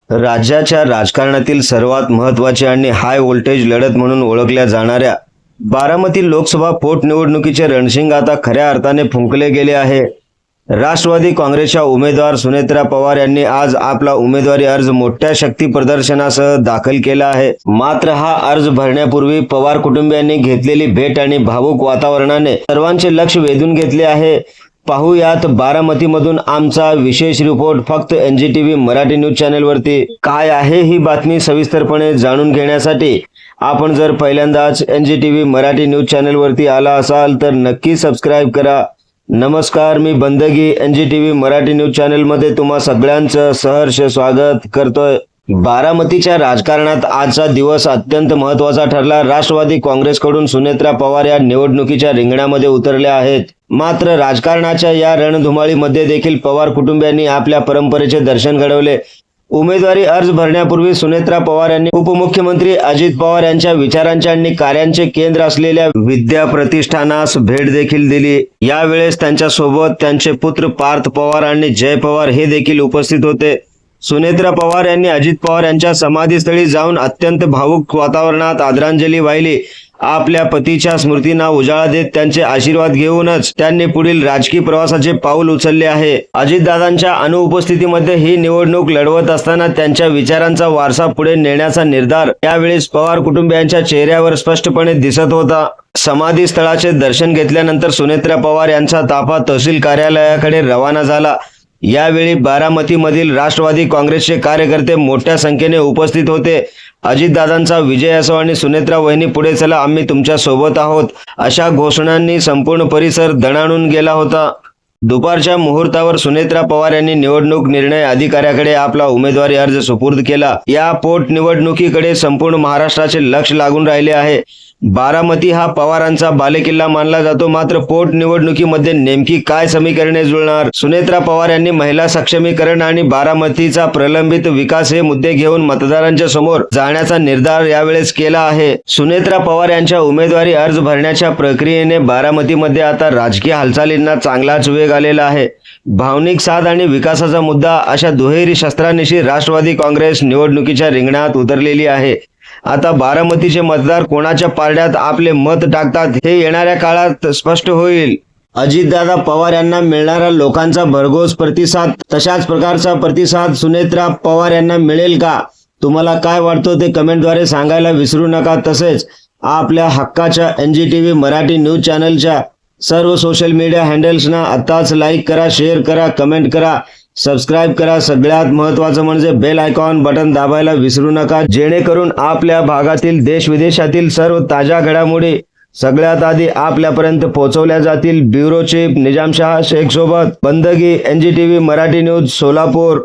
राज्याच्या राजकारणातील सर्वात महत्त्वाची आणि हाय व्होल्टेज लढत म्हणून ओळखल्या जाणाऱ्या बारामती लोकसभा पोटनिवडणुकीचे रणशिंग आता खऱ्या अर्थाने फुंकले गेले आहे। राष्ट्रवादी काँग्रेसच्या उमेदवार सुनेत्रा पवार यांनी आज आपला उमेदवारी अर्ज मोठ्या शक्ती प्रदर्शनासह दाखल केला आहे। मात्र हा अर्ज भरण्यापूर्वी पवार कुटुंबियांनी घेतलेली भेट आणि भावुक वातावरणाने सर्वांचे लक्ष वेधून घेतले आहे। पाहुयात बारामतीमधून आमचा विशेष रिपोर्ट फक्त NGTV मराठी न्यूज चॅनलवरती। काय आहे ही बातमी सविस्तरपणे जाणून घेण्यासाठी आपण जर पहिल्यांदाच NGTV मराठी न्यूज चॅनलवरती आला असाल तर नक्की सबस्क्राइब करा। नमस्कार, मी बंदगी NGTV मराठी न्यूज चॅनलमध्ये तुम्हा सगळ्यांचं सहर्ष स्वागत करतोय। बारामतीच्या राजकारणात आजचा दिवस अत्यंत महत्त्वाचा ठरला। राष्ट्रवादी काँग्रेसकडून सुनेत्रा पवार या निवडणुकीच्या रिंगणामध्ये उतरल्या आहेत। मात्र राजकारणाच्या या रणधुमाळीमध्ये देखील पवार कुटुंबियांनी आपल्या परंपरेचे दर्शन घडवले। उमेदवारी अर्ज भरण्यापूर्वी सुनेत्रा पवार यांनी उपमुख्यमंत्री अजित पवार यांच्या विचारांचे आणि कार्यांचे केंद्र असलेल्या विद्या प्रतिष्ठानास भेट देखील दिली। यावेळेस त्यांच्या सोबत त्यांचे पुत्र पार्थ पवार आणि जय पवार हे देखील उपस्थित होते। सुनेत्रा पवार यांनी अजित पवार यांच्या समाधीस्थळी जाऊन अत्यंत भावुक वातावरणात आदरांजली वाहिली। आपल्या पतीच्या स्मृतींना उजाळा देत त्यांचे आशीर्वाद घेऊनच त्यांनी पुढील राजकीय प्रवासाचे पाऊल उचलले आहे। अजितदादांच्या अनुपस्थितीमध्ये ही निवडणूक लढवत असताना त्यांच्या विचारांचा वारसा पुढे नेण्याचा निर्धार यावेळी पवार कुटुंबियांच्या चेहऱ्यावर स्पष्टपणे दिसत होता। समाधी स्थळाचे दर्शन घेतल्यानंतर सुनेत्रा पवार यांचा ताफा तहसील कार्यालयाकडे रवाना झाला। यावेळी बारामतीमधील राष्ट्रवादी काँग्रेसचे कार्यकर्ते मोठ्या संख्येने उपस्थित होते। अजितदादांचा विजय असो आणि सुनेत्रा वहिनी पुढे चला, आम्ही तुमच्या सोबत आहोत अशा घोषणांनी संपूर्ण परिसर दणाणून गेला होता। दुपारच्या मुहूर्तावर सुनेत्रा पवार यांनी निवडणूक निर्णय अधिकाऱ्याकडे आपला उमेदवारी अर्ज सुपूर्द केला। या पोटनिवडणुकीकडे संपूर्ण महाराष्ट्राचे लक्ष लागून राहिले आहे। बारामती हा पवारांचा बालेकिल्ला मानला जातो, मात्र पोटनिवडणुकीमध्ये नेमकी काय समीकरणे जुळणार? सुनेत्रा पवार यांनी महिला सक्षमीकरण आणि बारामतीचा प्रलंबित विकास हे मुद्दे घेऊन मतदारांच्या समोर जाण्याचा निर्धार यावेळेस केला आहे। सुनेत्रा पवार यांच्या उमेदवारी अर्ज भरण्याच्या प्रक्रियेने बारामतीमध्ये आता राजकीय हालचालींना चांगलाच वेग आलेला आहे। भावनिक साध आणि विकासाचा मुद्दा अशा दुहेरी शस्त्रांनिशी राष्ट्रवादी काँग्रेस निवडणुकीच्या रिंगणात उतरलेली आहे। आता बारामतीचे मतदार कोणाच्या पारड्यात आपले मत टाकतात हे येणाऱ्या काळात स्पष्ट होईल। अजितदादा पवार यांना मिळणारा लोकांचा भरघोस प्रतिसाद, तशाच प्रकारचा प्रतिसाद सुनेत्रा पवार यांना मिळेल का? तुम्हाला काय वाटतं ते कमेंटद्वारे सांगायला विसरू नका। तसेच आपल्या हक्काच्या NGTV मराठी न्यूज चॅनलच्या सर्व सोशल मीडिया हँडल्सना आताच लाईक करा, शेअर करा, कमेंट करा, सबस्क्राइब करा। सगळ्यात महत्त्वाचं म्हणजे बेल आयकॉन बटन दाबायला विसरू नका, जेणेकरून आपल्या भागातील देश विदेशातील सर्व ताज्या घडामोडी सगळ्यात आधी आपल्यापर्यंत पोहोचवल्या जातील। ब्युरो चीफ निजामशाह शेख सोबत बंदगी NGTV मराठी न्यूज सोलापूर।